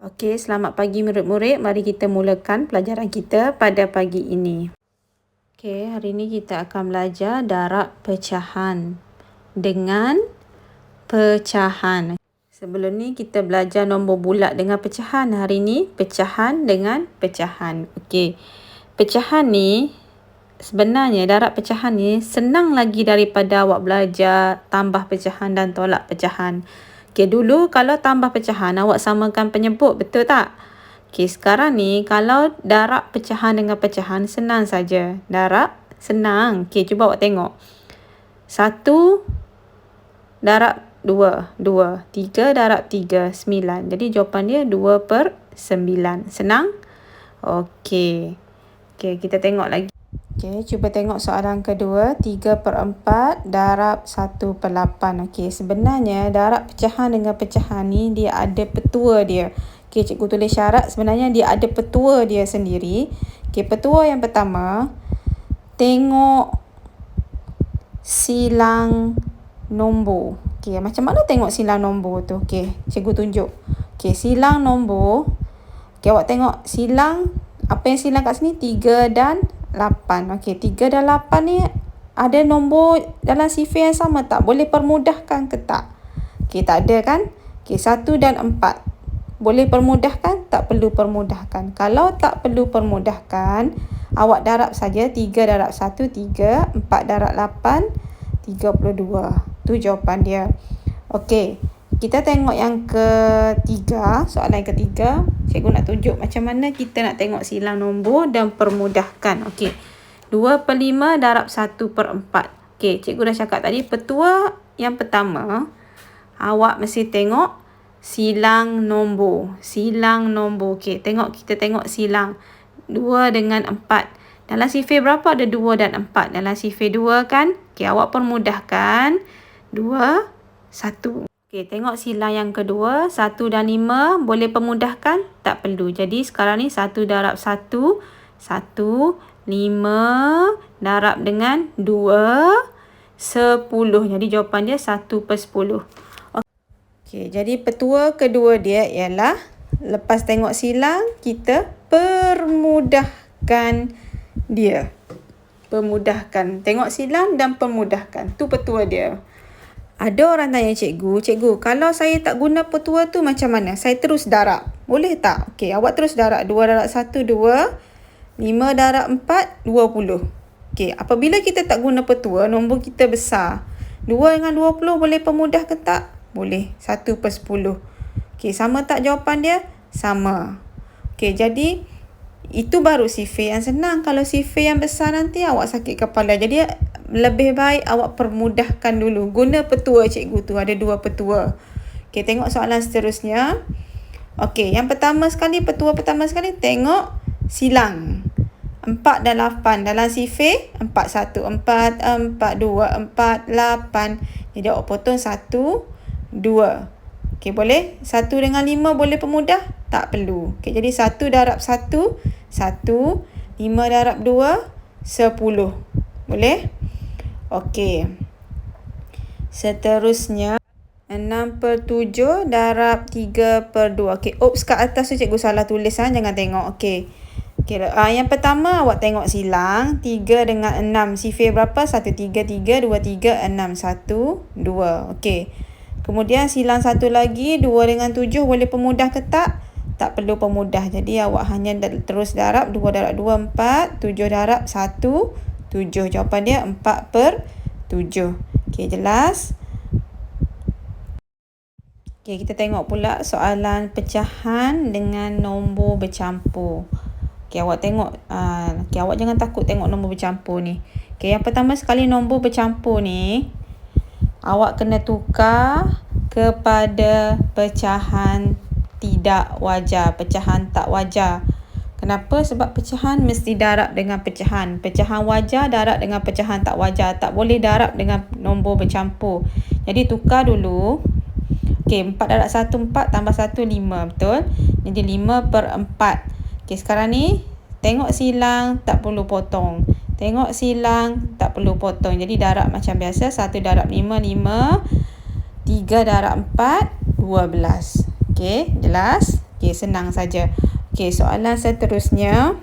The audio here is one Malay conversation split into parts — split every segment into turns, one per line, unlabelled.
Okey, selamat pagi murid-murid. Mari kita mulakan pelajaran kita pada pagi ini. Okey, hari ini kita akan belajar darab pecahan dengan pecahan. Sebelum ni kita belajar nombor bulat dengan pecahan. Hari ini pecahan dengan pecahan. Okey. Pecahan ni sebenarnya darab pecahan ni senang lagi daripada awak belajar tambah pecahan dan tolak pecahan. Okey, dulu kalau tambah pecahan awak samakan penyebut, betul tak? Okey, sekarang ni kalau darab pecahan dengan pecahan senang saja. Darab senang. Okey, cuba awak tengok. 1 darab 2, 2. 3 darab 3, 9. Jadi jawapan dia 2/9. Senang? Okey. Okey, kita tengok lagi. Okey, cuba tengok soalan kedua. 3/4 darab 1/8. Okey, sebenarnya darab pecahan dengan pecahan ni dia ada petua dia. Okey, cikgu tulis syarat. Sebenarnya dia ada petua dia sendiri. Okey, petua yang pertama, tengok silang nombor. Okey, macam mana tengok silang nombor tu? Okey, cikgu tunjuk. Okey, silang nombor. Okey, awak tengok silang. Apa yang silang kat sini? 3 dan 8. Okey, 3 dan 8 ni ada nombor dalam sifar yang sama tak? Boleh permudahkan ke tak? Okey, tak ada kan? Okey, 1 dan 4. Boleh permudahkan? Tak perlu permudahkan. Kalau tak perlu permudahkan, awak darab saja. 3 darab 1, 3. 4 darab 8, 32. Tu jawapan dia. Okey, kita tengok yang ketiga. Soalan yang ketiga. Cikgu nak tunjuk macam mana kita nak tengok silang nombor dan permudahkan. Okey. 2/5 darab 1/4. Okey, cikgu dah cakap tadi petua yang pertama, awak mesti tengok silang nombor. Silang nombor. Okey, kita tengok silang 2 dengan 4. Dalam sifar berapa ada 2 dan 4? Dalam sifar 2 kan? Okey, awak permudahkan. 2, 1. Okey, tengok silang yang kedua. 1 dan 5 boleh permudahkan? Tak perlu. Jadi sekarang ni 1 darab 1. 1, 5 darab dengan 2, 10. Jadi jawapan dia 1/10. Okey, jadi petua kedua dia ialah lepas tengok silang, kita permudahkan dia. Permudahkan. Tengok silang dan permudahkan. Tu petua dia. Ada orang tanya cikgu, kalau saya tak guna petua tu macam mana? Saya terus darab. Boleh tak? Okey, awak terus darab. 2 darab 1, 2. 5 darab 4, 20. Okey, apabila kita tak guna petua, nombor kita besar. 2 dengan 20 boleh permudah ke tak? Boleh. 1/10. Okey, sama tak jawapan dia? Sama. Okey, jadi itu baru sifar yang senang. Kalau sifar yang besar nanti awak sakit kepala. Jadi lebih baik awak permudahkan dulu. Guna petua cikgu tu. Ada 2 petua. Okey, tengok soalan seterusnya. Okey, yang pertama sekali, petua pertama sekali, tengok silang. 4 dan 8. Dalam sifar 4, 1, 4, 4, 2, 4, 8. Jadi awak potong 1, 2. Okey, boleh? 1 dengan 5 boleh permudah? Tak perlu. Okey, jadi 1 darab 1, 1. 5 darab 2, 10. Boleh? Okey. Seterusnya, 6/7 darab 3/2. Okey, oops, kat atas tu cikgu salah tulis. Jangan tengok. Okey. Okey, yang pertama awak tengok silang. 3 dengan 6. Sifar berapa? 1, 3, 3, 2, 3, 6. 1, 2. Okey. Kemudian silang satu lagi. 2 dengan 7 boleh permudah ke tak? Tak perlu permudah. Jadi awak hanya terus darab. 2 darab 2, 4. 7 darab 1, 7. Jawapan dia 4/7. Okey, jelas? Okey, kita tengok pula soalan pecahan dengan nombor bercampur. Okey, awak tengok. Okey, awak jangan takut tengok nombor bercampur ni. Okey, yang pertama sekali nombor bercampur ni, awak kena tukar kepada pecahan tidak wajar, pecahan tak wajar. Kenapa? Sebab pecahan mesti darab dengan pecahan. Pecahan wajar darab dengan pecahan tak wajar. Tak boleh darab dengan nombor bercampur. Jadi tukar dulu. Okey, 4 darab 1, 4 tambah 1, 5. Betul? Jadi 5/4. Okey, sekarang ni tengok silang, tak perlu potong. Tengok silang, tak perlu potong. Jadi darab macam biasa. 1 darab 5, 5. 3 darab 4, 12. Okey, jelas? Okey, senang saja. Okey, soalan seterusnya.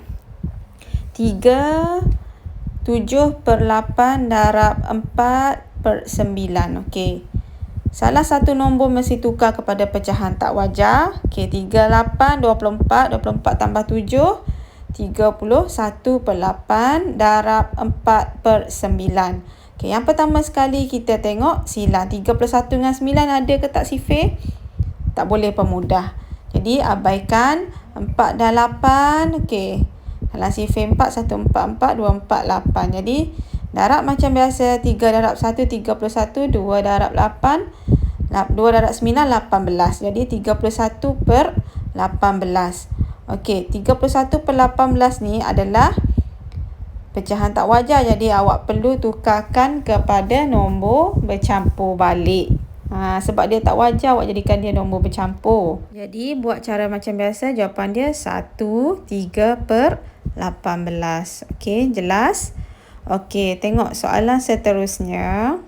7/8 darab 4/9. Okey. Salah satu nombor mesti tukar kepada pecahan tak wajar. Okey, 38, 24, 24 tambah 7, 31/8 darab 4/9. Okey, yang pertama sekali kita tengok silang. 31 dengan 9 ada ke tak sifir? Tak boleh pemudah. Jadi abaikan 4 dan 8. Okey. Dalam sifir 4, 1, 4, 4, 2, 4, 8. Jadi, darab macam biasa. 3 darab 1, 31. 2 darab 8, 2 darab 9, 18. Jadi, 31/18. Okey, 31/18 ni adalah pecahan tak wajar. Jadi, awak perlu tukarkan kepada nombor bercampur balik. Sebab dia tak wajar, awak jadikan dia nombor bercampur. Jadi, buat cara macam biasa, jawapan dia 1/3/18. Okey, jelas? Okey, tengok soalan seterusnya.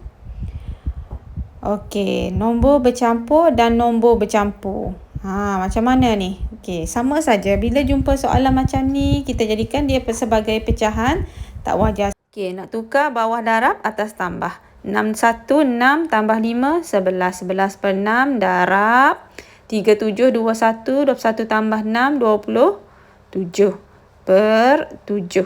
Okey, nombor bercampur dan nombor bercampur. Macam mana ni? Okey, sama saja. Bila jumpa soalan macam ni, kita jadikan dia sebagai pecahan tak wajar. Okey, nak tukar bawah darab, atas tambah. 6 tambah 5, 11. 11/6 darab 37, 21. 21 tambah 6, 27/7.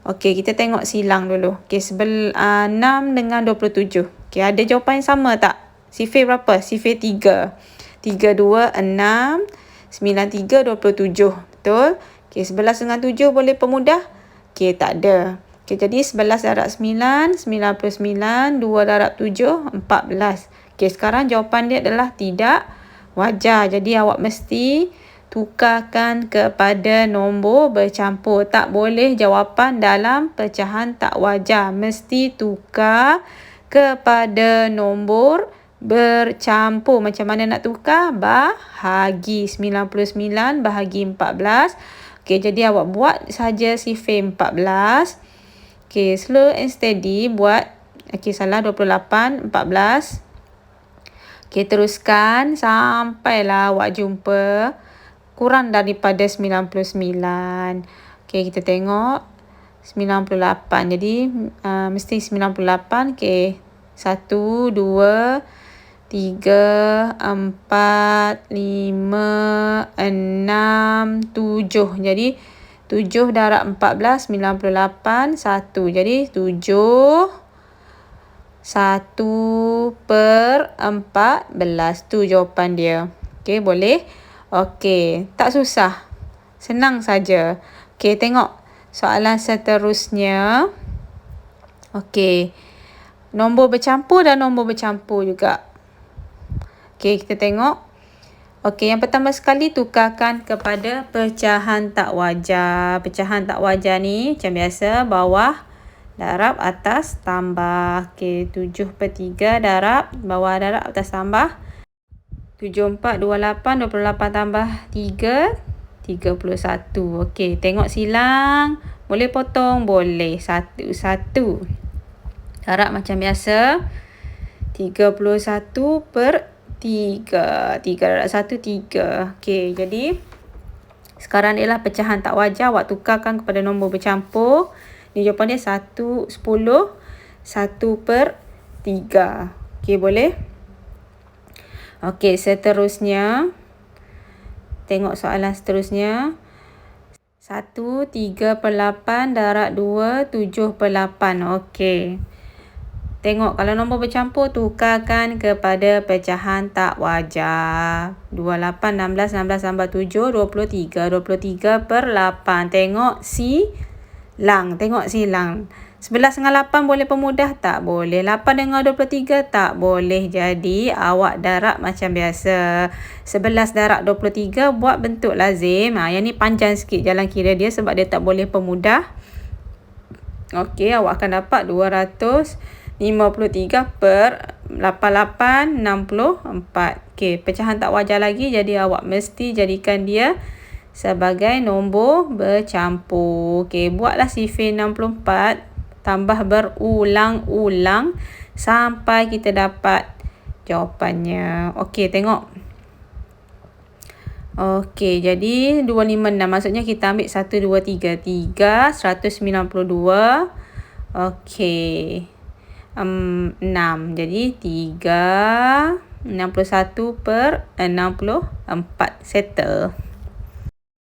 Okey, kita tengok silang dulu. Okey, 6 dengan 27. Okey, ada jawapan yang sama tak? Sifir berapa? Sifir 3. 3, 2, 6. 9, 3, 27. Betul? Okey, 11 dengan 7 boleh pemudah? Okey, tak ada. Okey, jadi 11 darab 9, 99, 2 darab 7, 14. Okey, sekarang jawapan dia adalah tidak wajar. Jadi, awak mesti tukarkan kepada nombor bercampur. Tak boleh jawapan dalam pecahan tak wajar. Mesti tukar kepada nombor bercampur. Macam mana nak tukar? Bahagi. 99 bahagi 14. Okey, jadi awak buat saja sifir 14. Okey, slow and steady buat. Okey, salah 28, 14. Okey, teruskan sampailah awak jumpa kurang daripada 99. Okey, kita tengok 98. Jadi, mesti 98. Okey, 1, 2, 3, 4, 5, 6, 7. Jadi, 7 darab 14, 98, 1. Jadi, 7, 1/14. Tu jawapan dia. Okey, boleh? Okey, tak susah. Senang saja. Okey, tengok soalan seterusnya. Okey, nombor bercampur dan nombor bercampur juga. Okey, kita tengok. Okey, yang pertama sekali tukarkan kepada pecahan tak wajar. Pecahan tak wajar ni macam biasa, bawah darab, atas tambah. Okey, 7/3 darab, bawah darab, atas tambah. 74, 28, 28 tambah 3, 31. Okey, tengok silang. Boleh potong? Boleh. 1. Darab macam biasa. 31/3. 3 darab 1, 3. Okey, jadi sekarang ialah pecahan tak wajar. Awak tukarkan kepada nombor bercampur. Ni jawapan dia 1, 10. 1/3. Okey, boleh? Okey, seterusnya. Tengok soalan seterusnya. 1, 3/8 darab 2, 7/8. Okey. Tengok, kalau nombor bercampur, tukarkan kepada pecahan tak wajar. 28, 16, 16 tambah 7, 23. 23/8. Tengok silang. Tengok silang. 11 dengan 8 boleh pemudah? Tak boleh. 8 dengan 23? Tak boleh. Jadi, awak darab macam biasa. 11 darab 23 buat bentuk lazim. Yang ni panjang sikit jalan kira dia sebab dia tak boleh pemudah. Okey, awak akan dapat 253/88, 64. Okey, pecahan tak wajar lagi. Jadi, awak mesti jadikan dia sebagai nombor bercampur. Okey, buatlah sifir 64. Tambah berulang-ulang sampai kita dapat jawapannya. Okey, tengok. Okey, jadi 256. Maksudnya kita ambil 1, 2, 3. 3, 192. Okey. 6. Jadi 3, 61/64. Settle.